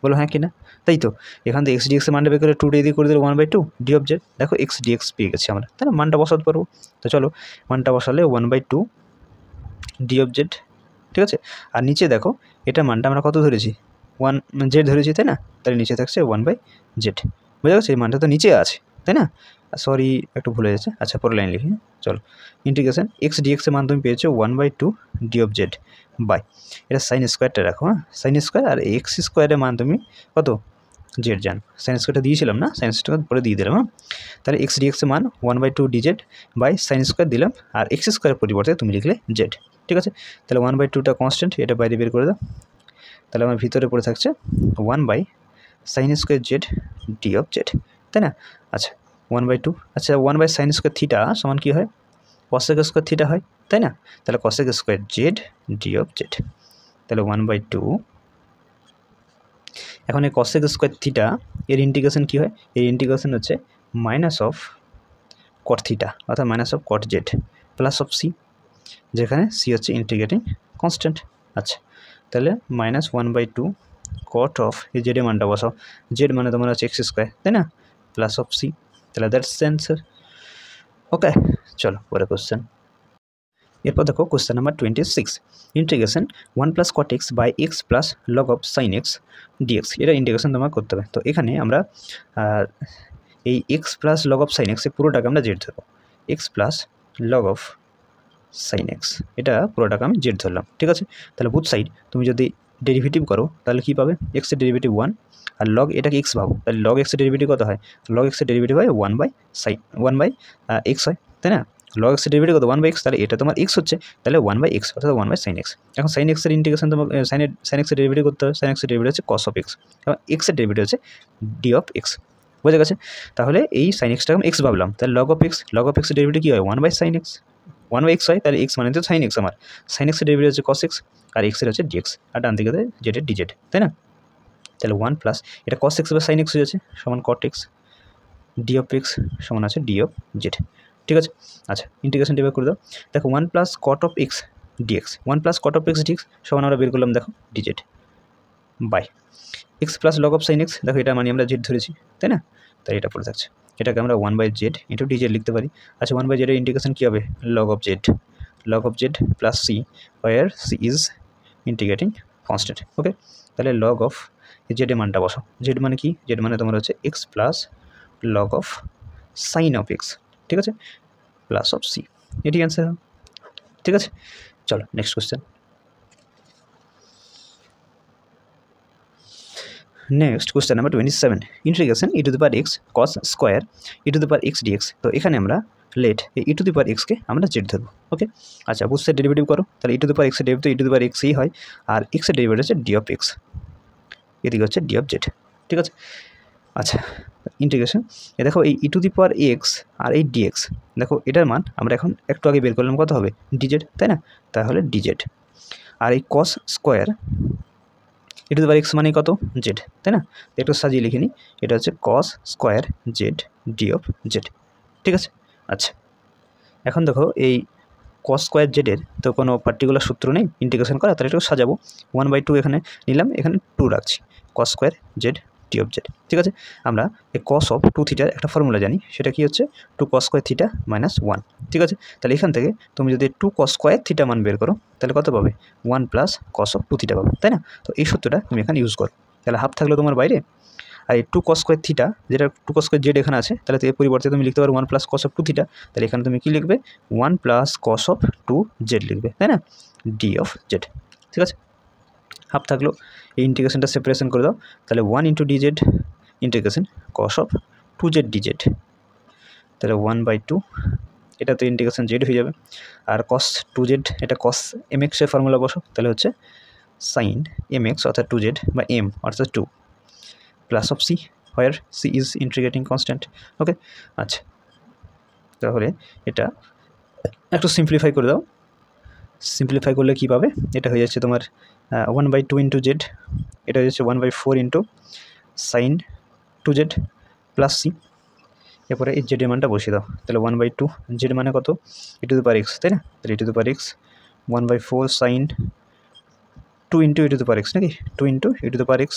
বলো হ্যাঁ কি না, তাই তো। এখান থেকে x dx এর মানটা বের করে 2 দিয়ে করে দিলে 1/2 d of z। দেখো x dx পেয়ে গেছি আমরা, তাই না। মানটা বসাতে পারবো, তো চলো মানটা বসালে 1/2 d of z, ঠিক আছে। আর নিচে দেখো এটা মানটা আমরা কত ধরেছি, 1z ধরেছি, তাই না। তাহলে নিচে থাকছে 1/z, বোঝা গেছে। এই মানটা তো নিচে আছে, তাই না। সরি একটু ভুলে যাচ্ছে, আচ্ছা পরের লাইন লিখি। চলো ইন্টিগ্রেশন x dx এর মান তুমি পেয়েছো 1/2 d of z বাই, এটা সাইন স্কোয়ারটা রাখো, হ্যাঁ সাইন স্কোয়ার। আর এক্স স্কোয়ারের মান তুমি কত জেড জানো, সাইন স্কোয়ারটা দিয়েছিলাম না, সাইন স্কোয়ার পরে দিয়ে দিলাম, হ্যাঁ। তাহলে x dx এর মান 1/2 dz বাই সাইন স্কোয়ার দিলাম, আর এক্স স্কোয়ারের পরিবর্তে তুমি লিখলে জেড, ঠিক আছে। তাহলে 1/2টা কনস্ট্যান্ট, এটা বাইরে বের করে দাও। তাহলে আমার ভিতরে পড়ে থাকছে 1/sin square z d of Z, তাই না। আচ্ছা 1/2, আচ্ছা 1/sin স্কোয়ার থিটা সমান কী হয়, cosec স্কোয়ার থিটা হয়, তাই না। তাহলে cosec square z d of z, তাহলে 1/2। এখন এই cosec স্কোয়ার থিটা এর ইন্টিগ্রেশন কী হয়, এর ইন্টিগ্রেশন হচ্ছে মাইনাস অফ কট থিটা, অর্থাৎ minus of cot z plus of c, যেখানে সি হচ্ছে ইন্টিগ্রেটিং কনস্ট্যান্ট। আচ্ছা তাহলে -1/2 কট অফ এই জেডের মানটা বসাও, জেড মানে তোমার হচ্ছে এক্স স্কোয়ার, তাই না, প্লাস অফ সি। তাহলে দ্যাটস দ্য অ্যান্সার। ওকে চলো পরে কোশ্চেন। এরপর দেখো question number 26, integration 1 + cot x by x plus log of sine x d x, এটা ইন্টিগ্রেশন তোমার করতে হবে। তো এখানে আমরা এই x plus log of sine x পুরোটাকে আমরা জেড ধরবো, x plus log of sine x, এটা পুরোটাকে আমি জেড ধরলাম, ঠিক আছে। তাহলে বুথ সাইড তুমি যদি ডেরিভেটিভ করো তাহলে কী পাবে, এক্সের ডেরিভেটিভ 1 আর লগ এটাকে এক্স ভাবো, তাহলে লগ এক্সের ডেরিভেটিভ কত হয়, লগ এক্সের ডেরিভেটিভ হয় 1/x হয়, তাই না। লগ এক্সের ডেরিভেটিভ কত 1/x, তাহলে এটা তোমার এক্স হচ্ছে, তাহলে 1/x অর্থাৎ 1/sin x। এখন সাইন এক্সের ইন্টিগ্রেশন তোমাকে সাইন এক্সের ডেরিভেটিভ করতে হবে, সাইন এক্সের ডেরিভেটিভ হচ্ছে কস অফ এক্স, এবং এক্সের ডেরিভেটিভ হচ্ছে ডি অফ এক্স, বোঝা গেছে। তাহলে এই সাইন এক্সটাকে আমি এক্স ভাবলাম, তাহলে লগ অফ এক্সের ডেরিভেটিভ কী হয় 1/sin x, 1/x হয়, তাহলে এক্স মানে তো সাইন এক্স, আমার সাইন এক্সের ডেরিভেটিভ হচ্ছে কস এক্স, আর এক্সের হচ্ছে ডিএক্স, আর ডান দিকে জেডের ডিজেড, তাই না। তাহলে 1 প্লাস এটা কস এক্স বা সাইন এক্স হয়ে যাচ্ছে সমান cot x, d of x সমান আছে ডি অফ জেড, ঠিক আছে। আচ্ছা ইন্টিগ্রেশন বের করে দাও, দেখো 1 plus cot of x dx, 1 plus cot of x dx সমান আমরা বের করলাম দেখো dz by x plus log of sine x, দেখো এটা মানে আমরা জেড ধরেছি, তাই না। তাই এটা পড়ে থাকছে, এটাকে আমরা 1/z ইন্টু ডিজেড লিখতে পারি। আচ্ছা 1/z এর ইন্টিগ্রেশন কী হবে, log of z plus C, where C is integrating constant, okay. তাহলে লগ অফ জেডের মানটা বসাও, জেড মানে কি, জেড মানে তোমার হচ্ছে x plus log of sign of x, ঠিক আছে, প্লাস অফ সি, এটি অ্যান্সার, ঠিক আছে। চলো next question. Next question number 27, integration e⁻x cos square e⁻x dx। তো এখানে আমরা লেট এই e⁻x কে আমরা জেড ধরবো, ওকে। আচ্ছা বুঝতে ডেরিভেটিভ করো, তাহলে e⁻x এর ডেরিভেটিভ e⁻xই হয়, আর x এর ডেরিভেটিভ হচ্ছে ডি অফ এক্স, এদিকে হচ্ছে ডি অফ জেড, ঠিক আছে। আচ্ছা ইন্টিগ্রেশন এ দেখো এই e⁻x আর এই dx, দেখো এটার মান আমরা এখন একটু আগে বের করলাম কত হবে ডিজেড, তাই না। তাহলে ডিজেড, আর এই কস স্কোয়ার e⁻x মানে কত জেড, তাই না। একটু সাজিয়ে লিখে নিই, এটা হচ্ছে cos square z d of z, ঠিক আছে। আচ্ছা এখন দেখো এই কস স্কোয়ার জেডের তো কোনো পার্টিকুলার সূত্র নেই ইন্টিগ্রেশন করা, তাহলে একটু সাজাবো, 1/2 এখানে নিলাম, এখানে 2 রাখছি, cos square z d of z, ঠিক আছে। আমরা এই কস অফ 2 থিটার একটা ফর্মুলা জানি, সেটা কি হচ্ছে 2 cos স্কোয়ার থিটা মাইনাস 1, ঠিক আছে। তাহলে এখান থেকে তুমি যদি 2 cos স্কোয়ার থিটা মান বের করো তাহলে কত পাবে 1 প্লাস কস অফ 2 থিটা পাবে, তাই না। তো এই সূত্রটা তুমি এখানে ইউজ করো, তাহলে হাফ থাকলো তোমার বাইরে, আর এই 2 cos স্কোয়ার থিটা যেটা 2 cos স্কোয়ার জেড এখানে আছে, তাহলে এর পরিবর্তে তুমি লিখতে পারো 1 প্লাস কস অফ 2 থিটা, তাহলে এখানে তুমি কী লিখবে 1 প্লাস কস অফ 2 জেড লিখবে, তাই না, ডি অফ জেড, ঠিক আছে। হাফ থাকলো, এই ইন্টিগ্রেশনটা সেপারেশন করে দাও, তাহলে 1 into DZ integration cos of 2z DZ, তাহলে 1/2, এটা তো ইন্টিগ্রেশন জেড হয়ে যাবে, আর কস 2z এটা কস mx এর ফর্মুলা বসো, তাহলে হচ্ছে সাইন mx অর্থাৎ 2z বা m অর্থাৎ 2 plus of c, where C is integrating constant, okay. আচ্ছা তাহলে এটা একটু সিম্পলিফাই করে দাও, সিম্পলিফাই করলে কী পাবে, এটা হয়ে যাচ্ছে তোমার 1/2 ইন্টু জেড, এটা হয়ে যাচ্ছে 1/4 into sign 2z plus C. এরপরে এই জেডের মানটা বসিয়ে দাও, তাহলে 1/2 জেড মানে কত e⁻x, তাই না? তাহলে e⁻x 1/4 সাইন 2 ইন্টু e⁻x নাকি 2 into e⁻x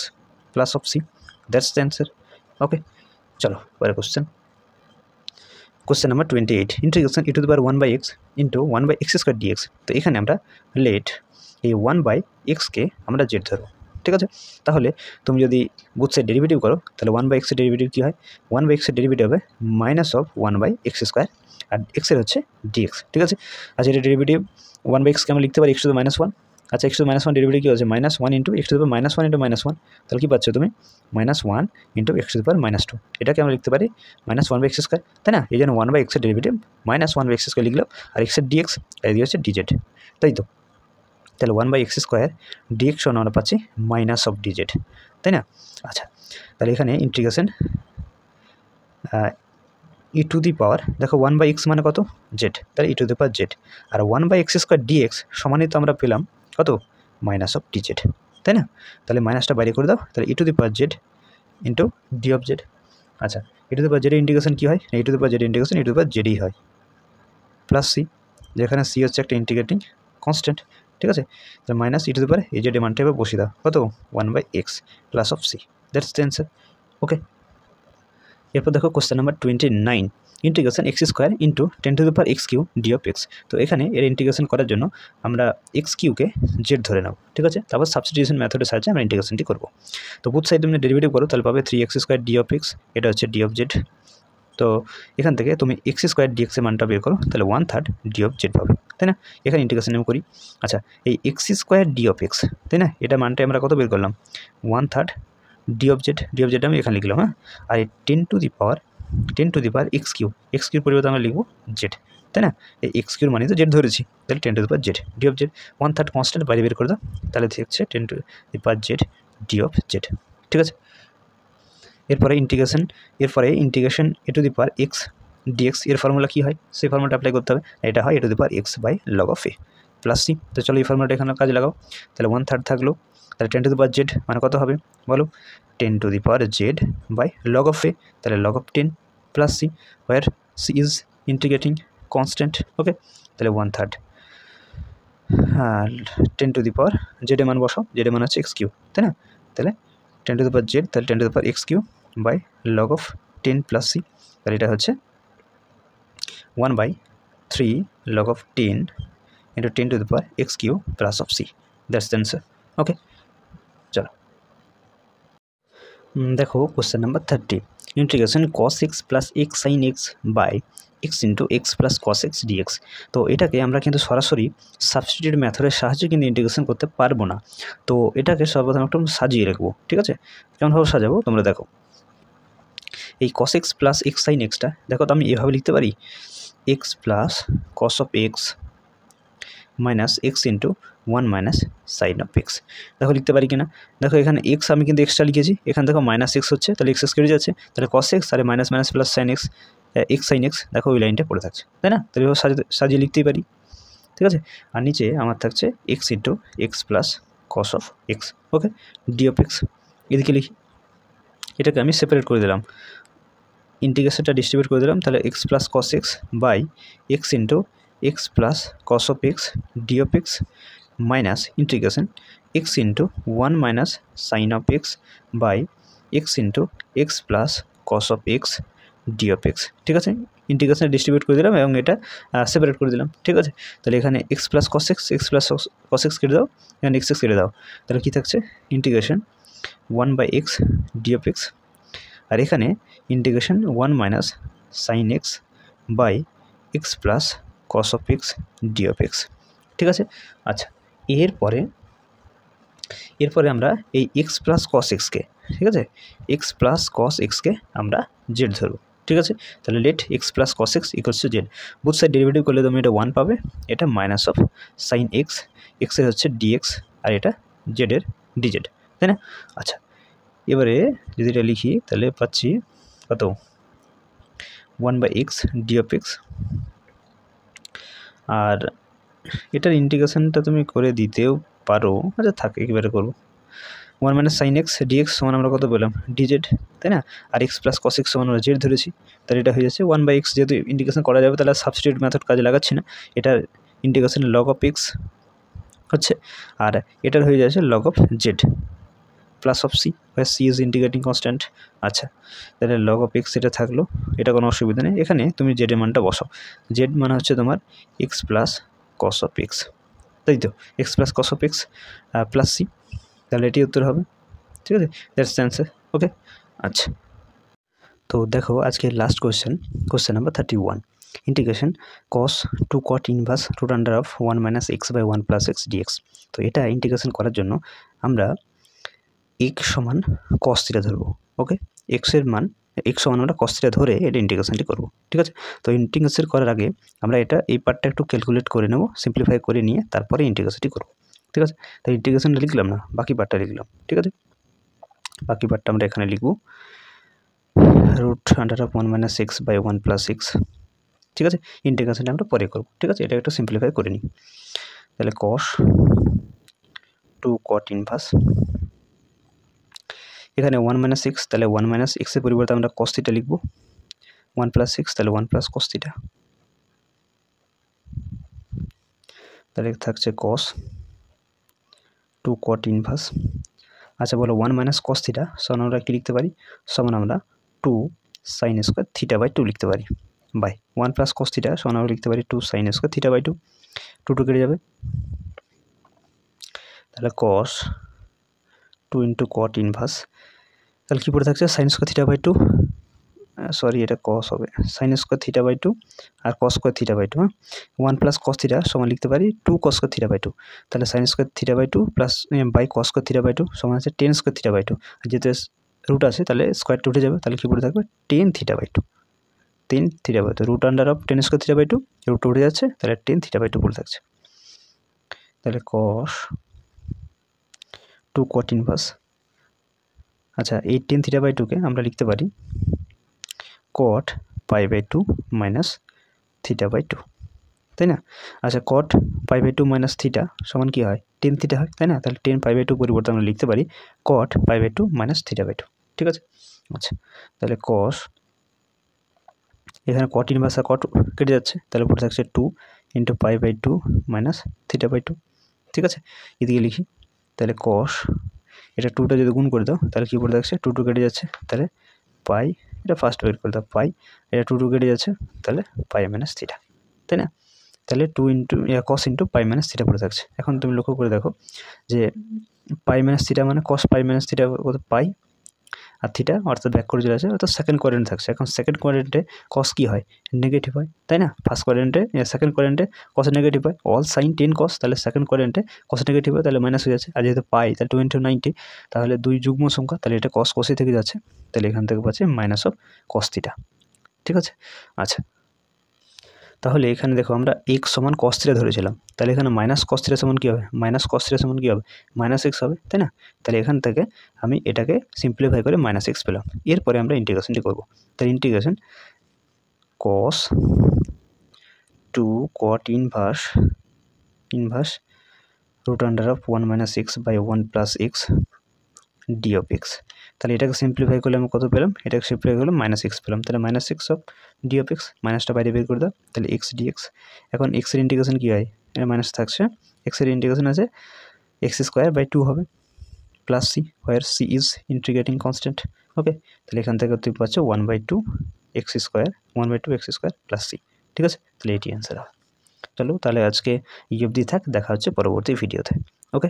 plus of C, that's the answer. Okay, চলো পরে question number 28, integration e⁻1/x into 1/x² dx। তো এখানে আমরা লেট এই 1/x-কে আমরা জেড ধরবো, ঠিক আছে? তাহলে তুমি যদি বুথ সাইড ডেরিভেটিভ করো তাহলে 1/x এর ডেরিভেটিভ কী হয়? 1/x এর ডেরিভেটিভ হবে -1/x², আর x এর হচ্ছে dx, ঠিক আছে? আচ্ছা, এটা ডেরিভেটিভ 1/x-কে আমরা লিখতে পারি x⁻1। আচ্ছা, x⁻1 ডেরিভেটিভ কী হচ্ছে? -1 ইন্টু x⁻1 তাহলে কী পাচ্ছ তুমি? -1 ইন্টু x⁻2। এটাকে আমরা লিখতে পারি -1/x², তাই না? এই জন্য 1/x এর ডেরিভেটিভ -1/x² লিখলাম, আর x এর dx আর এদিকে হচ্ছে dz, তাই তো? তাহলে 1/x² dx সমান আমরা পাচ্ছি -dz, তাই না? আচ্ছা, তাহলে এখানে ইন্টিগ্রেশন e⁻, দেখো 1/x মানে কত? জেড, তাহলে e⁻z, আর 1/x² dx সমানই তো আমরা পেলাম কত? -dz, তাই না? তাহলে মাইনাসটা বাইরে করে দাও, তাহলে e⁻z ইন্টু d(z). আচ্ছা, e⁻z এর ইন্টিগ্রেশন কী হয়? e⁻z এর ইন্টিগ্রেশন e⁻zই হয়, প্লাস সি, যেখানে সি হচ্ছে একটা ইন্টিগ্রেটিং কনস্ট্যান্ট, ঠিক আছে? তাহলে মাইনাস e⁻z এর মানটা এবার বসিয়ে দাও, কত? 1/x plus of C, that's the answer. Okay, এরপর দেখো question number 29, integration x² into 10⁻x³ d(x). তো এখানে এর ইন্টিগ্রেশন করার জন্য আমরা x3কে জেড ধরে নাও, ঠিক আছে? তারপর সাবস্টিটিউশন মেথডের সাহায্যে আমরা ইন্টিগ্রেশনটি করবো। তো বুথ সাইড তুমি ডেরিভেটিভ করো, তাহলে পাবে 3x² d(x), এটা হচ্ছে d(z). তো এখান থেকে তুমি x² dx এর মানটা বের করো, তাহলে 1/3 d(z) পাবে, তাই না? এখানে ইন্টিগ্রেশন আমি করি। আচ্ছা, এই x² dx, তাই না? এটা মানটা আমরা কত বের করলাম? 1/3 d(z) আমি এখানে লিখলাম, হ্যাঁ? আর এই 10⁻x³ x³ পরিবর্তে আমরা লিখবো জেড, তাই না? এই x³ মানে তো জেড ধরেছি, তাহলে 10⁻z d(z), 1/3 কনস্ট্যান্ট বাইরে বের করে দাও, তাহলে হচ্ছে 10⁻z d(z), ঠিক আছে? এরপরে ইন্টিগ্রেশন e⁻x dx এর ফর্মুলা কী হয়? সেই ফর্মুলাটা অ্যাপ্লাই করতে হবে, এটা হয় e⁻x/log(a) প্লাস সি। তো চলো এই ফর্মুলাটা এখানে কাজে লাগাও, তাহলে 1/3 থাকলো, তাহলে 10⁻z মানে কত হবে বলো? 10⁻z/log(a), তাহলে log(10) plus C, where C is integrating constant. Okay, তাহলে 1/3 10⁻z এর মান বসাও, z এর মান হচ্ছে x3, তাই না? তাহলে 10⁻z, তাহলে 10⁻x³/log(10) প্লাস সি, তাহলে এটা হচ্ছে 1/3 log(10) into 10⁻x³ plus of C, that's the answer. Okay, চলো দেখো question number 30, integration cos x plus x sin x by x into x plus cos x dx। তো এটাকে আমরা কিন্তু সরাসরি সাবস্টিটিউট মেথডের সাহায্যে কিন্তু ইন্টিগ্রেশন করতে পারবো না। তো এটাকে সর্বপ্রথম একটু সাজিয়ে রাখবো, ঠিক আছে? কেমনভাবে সাজাবো তোমরা দেখো। এই cos x plus x sin xটা দেখো, তো আমি এভাবে লিখতে পারি x plus cos of x minus x into 1 minus sine of x. দেখো লিখতে পারি কিনা, দেখো এখানে এক্স আমি কিন্তু এক্সটা লিখেছি, এখানে দেখো মাইনাস এক্স হচ্ছে, তাহলে এক্স কেটে যাচ্ছে, তাহলে কস এক্স আর minus minus plus sine x, x sine x, দেখো ওই লাইনটা পড়ে থাকছে, তাই না? তাহলে এভাবে সাজিয়ে লিখতেই পারি, ঠিক আছে? আর নিচে আমার থাকছে x into x plus cos of x, okay, d of x. এদিকে লিখি, এটাকে আমি সেপারেট করে দিলাম, ইন্টিগ্রেশনটা ডিস্ট্রিবিউট করে দিলাম, তাহলে x plus cos x by x into x plus cos of x d of x minus integration x into 1 minus sine of x by x into x plus cos of x d of x, ঠিক আছে? Integration distribute করে দিলাম এবং এটা separate করে দিলাম, ঠিক আছে? তাহলে এখানে x plus cos plus cos x কেটে দাও, এখানে এক্স কেটে দাও, তাহলে কী থাকছে? Integration 1/x d of x, আর এখানে integration 1 minus sine x by x plus cos of x d of x, ঠিক আছে? আচ্ছা, এরপরে আমরা এই এক্স প্লাস কস এক্সকে, ঠিক আছে, এক্স প্লাস কস এক্সকে আমরা জেড ধরব, ঠিক আছে? তাহলে let x plus cos x equals to z, both side derivative করলে তুমি এটা 1 পাবে, এটা মাইনাস অফ সাইন এক্স, এক্সের হচ্ছে ডিএক্স আর এটা জেডের ডিজেড, তাই না? আচ্ছা, এবারে যদি এটা লিখি তাহলে পাচ্ছি কত? 1/x ডি অফ এক্স, আর এটার ইন্টিগ্রেশনটা তুমি করে দিতেও পারো, আচ্ছা থাকে এবারে করবো, one minus sine x dx সমান আমরা কত পেলাম ডিজেড, তাই না? আর এক্স প্লাস কস এক্স সমান আমরা জেড ধরেছি, তাহলে এটা হয়ে যাচ্ছে 1/x। যেহেতু ইন্টিগ্রেশন করা যাবে তাহলে সাবস্টিটিউট মেথড কাজে লাগাচ্ছি না, এটার ইন্টিগ্রেশনের লগ অফ এক্স হচ্ছে, আর এটার হয়ে যাচ্ছে log of z plus of c, c is integrating constant. আচ্ছা, তাহলে লগ অফ এক্স এটা থাকলো, এটা কোনো অসুবিধা নেই। এখানে তুমি জেডের মানটা বসাও, জেড মানে হচ্ছে তোমার x plus cos of x, তাই তো? X plus cos of x plus c, তাহলে এটি উত্তর হবে, ঠিক আছে? That's the answer. ওকে, আচ্ছা, তো দেখো আজকে last question number 31, integration cos to cot inverse root under of 1 minus x by 1 plus x dx. তো এটা ইন্টিগ্রেশন করার জন্য আমরা এক্স সমান কস থিটা ধরবো। ওকে, এক্সের মান এক্স সমান আমরা কস থিটা ধরে এটা ইন্টিগ্রেশনটি করবো, ঠিক আছে? তো ইন্টিগ্রেশন করার আগে আমরা এই পার্টটা একটু ক্যালকুলেট করে নেব, সিম্পলিফাই করে নিয়ে তারপরে ইন্টিগ্রেশনটি করবো, ঠিক আছে? তো ইন্টিগ্রেশনটা লিখলাম না, বাকি পার্টটা লিখলাম, ঠিক আছে? বাকি পার্টটা আমরা এখানে লিখবো root under of 1 minus x by 1 plus x, ঠিক আছে? ইন্টিগ্রেশনটা আমরা পরে করবো, ঠিক আছে? এটা একটু সিম্পলিফাই করে নিই। তাহলে কস টু কট ইনভার্স, এখানে 1 মাইনাস এক্স, তাহলে 1 মাইনাস এক্সের পরিবর্তে আমরা কস থিটা লিখবো, 1 প্লাস এক্স তাহলে 1 প্লাস কস থিটা, তাহলে থাকছে কস টু কট ইনভার্স। আচ্ছা বলো 1 মাইনাস কস থিটা সমান আমরা কী লিখতে পারি? সমান আমরা 2 সাইন স্কোয়ার থিটা বাই 2 লিখতে পারি, বাই 1 প্লাস কস থিটা সমান আমরা লিখতে পারি 2 সাইন স্কোয়ার থিটা বাই 2, 2 কেটে যাবে, তাহলে কস 2 ইন্টু কট ইনভার্স, তাহলে কী পড়ে থাকছে sine square theta by 2, sorry এটা কস হবে, সাইন স্কোয়ার থিটা বাই 2 আর কস স্কোয়ার থিটা বাই 2, হ্যাঁ 1 প্লাস কস থিটা সমান লিখতে পারি 2 কস স্কোয়ার থিটা বাই 2, তাহলে sine square theta by 2 plus by cos square theta by 2 সমান আছে 10 স্কোয়ার থিটা বাই 2, আর যেহেতু রুট আছে তাহলে স্কোয়ারটা উঠে যাবে, তাহলে কী পড়ে থাকবে 10 theta by 2, 10 theta by 2, root under of 10 square theta by 2, root উঠে যাচ্ছে, তাহলে 10 থিটা বাই 2 পড়ে থাকছে, তাহলে কস 2 কট ইনভার্স। আচ্ছা এই 10 থিটা বাই 2কে আমরা লিখতে পারি cot pi by 2 minus theta by 2, তাই না? আচ্ছা cot pi by 2 minus theta সমান কী হয় 10 থিটা হয়, তাই না? তাহলে 10 পাই বাই 2 পরিবর্তে আমরা লিখতে পারি cot pi by 2 minus theta by 2, ঠিক আছে? আচ্ছা তাহলে কস, এখানে কট ইনভার্স আর কট কেটে যাচ্ছে, তাহলে পড়ে থাকছে 2 into pi by 2 minus theta by 2, ঠিক আছে? এদিকে লিখি, তাহলে কস এটা 2টা যদি গুণ করে দাও তাহলে কী পড়ে থাকছে 2 কেটে যাচ্ছে, তাহলে পাই, এটা ফার্স্ট বের করে দাও পাই, এটা 2 কেটে যাচ্ছে, তাহলে পাই মাইনাস থিটা, তাই না? তাহলে 2 ইন্টু কস ইন্টু পাই মাইনাস থিটা পড়ে থাকছে। এখন তুমি লক্ষ্য করে দেখো যে পাই মাইনাস থিটা মানে কস পাই মাইনাস থিটা কত পাই, আর থিটা অর্থাৎ ব্যাক করে চলে আসে, অর্থাৎ সেকেন্ড কোয়াড্রেন্ট থাকছে। এখন সেকেন্ড কোয়াড্রেন্টে কস কী হয় নেগেটিভ হয়, তাই না? ফার্স্ট কোয়াড্রেন্টে সেকেন্ড কোয়াড্রেন্টে কস নেগেটিভ হয়, অল সাইন 10 কস, তাহলে সেকেন্ড কোয়াড্রেন্টে কস নেগেটিভ হয়, তাহলে মাইনাস হয়ে যাচ্ছে, আর যেহেতু পাই তাহলে 2 ইন্টু 90, তাহলে 2 যুগ্ম সংখ্যা, তাহলে এটা কস কসই থেকে যাচ্ছে, তাহলে এখান থেকে পাচ্ছে মাইনাস অফ কস থিটা, ঠিক আছে? আচ্ছা তাহলে এখানে দেখো আমরা এক্স সমান কস থিটা ধরেছিলাম, তাহলে এখানে মাইনাস কস থিটা সমান কী হবে, মাইনাস কস থিটা সমান কী হবে মাইনাস এক্স হবে, তাই না? তাহলে এখান থেকে আমি এটাকে সিম্পলিফাই করে মাইনাস এক্স পেলাম, এরপরে আমরা ইন্টিগ্রেশনটি করবো, তাহলে integration cos to cot inverse root under of 1 minus x by 1 plus x d of x, তাহলে এটাকে সিম্পলিফাই করলে আমি কত পেলাম, এটাকে সিম্পলিফাই করলে মাইনাস এক্স পেলাম, তাহলে minus x of d of x, মাইনাসটা বাইরে বের করে দাও, তাহলে এক্স ডিএক্স। এখন এক্সের ইন্টিগ্রেশন কী হয়, এটা মাইনাস থাকছে, এক্সের ইন্টিগ্রেশন আছে এক্স স্কোয়ার বাই 2 হবে plus C, where C is integrating constant, okay? তাহলে এখান থেকে তুমি পাচ্ছ 1/2 x square, 1/2 x square plus C, ঠিক আছে? তাহলে এটি অ্যান্সার হবে। চলো তাহলে আজকে এই অবধি থাক, দেখা হচ্ছে পরবর্তী ভিডিওতে, ওকে?